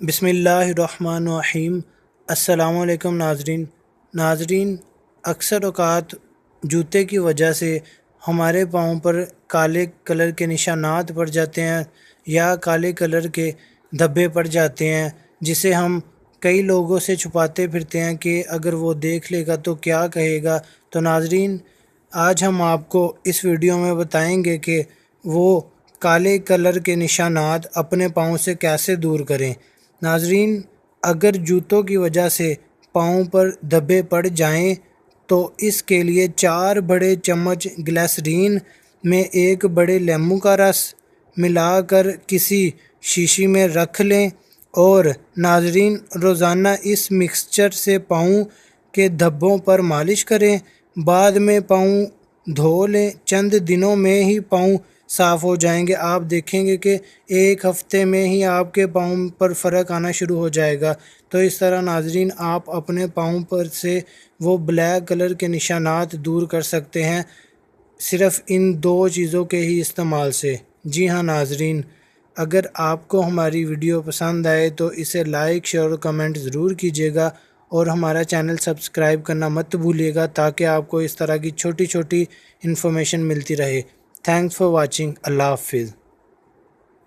بسم اللہ الرحمن الرحیم۔ السلام علیکم ناظرین، اکثر اوقات جوتے کی وجہ سے ہمارے پاؤں پر کالے کلر کے نشانات پڑ جاتے ہیں یا کالے کلر کے دھبے پڑ جاتے ہیں، جسے ہم کئی لوگوں سے چھپاتے پھرتے ہیں کہ اگر وہ دیکھ لے گا تو کیا کہے گا۔ تو ناظرین، آج ہم آپ کو اس ویڈیو میں بتائیں گے کہ وہ کالے کلر کے نشانات اپنے پاؤں سے کیسے دور کریں۔ ناظرین، اگر جوتوں کی وجہ سے پاؤں پر دھبے پڑ جائیں تو اس کے لیے 4 بڑے چمچ گلیسرین میں 1 بڑے لیموں کا رس ملا کر کسی شیشی میں رکھ لیں اور ناظرین روزانہ اس مکسچر سے پاؤں کے دھبوں پر مالش کریں۔ بعد میں پاؤں دھو لیں، چند دنوں میں ہی پاؤں صاف ہو جائیں گے۔ آپ دیکھیں گے کہ 1 ہفتے میں ہی آپ کے پاؤں پر فرق آنا شروع ہو جائے گا۔ تو اس طرح ناظرین آپ اپنے پاؤں پر سے وہ بلیک کلر کے نشانات دور کر سکتے ہیں، صرف ان 2 چیزوں کے ہی استعمال سے۔ جی ہاں ناظرین، اگر آپ کو ہماری ویڈیو پسند آئے تو اسے لائک، شیئر اور کمنٹ ضرور کیجیے گا، اور ہمارا چینل سبسکرائب کرنا مت بھولیے گا تاکہ آپ کو اس طرح کی چھوٹی چھوٹی انفارمیشن ملتی رہے۔ Thanks for watching. اللہ حافظ۔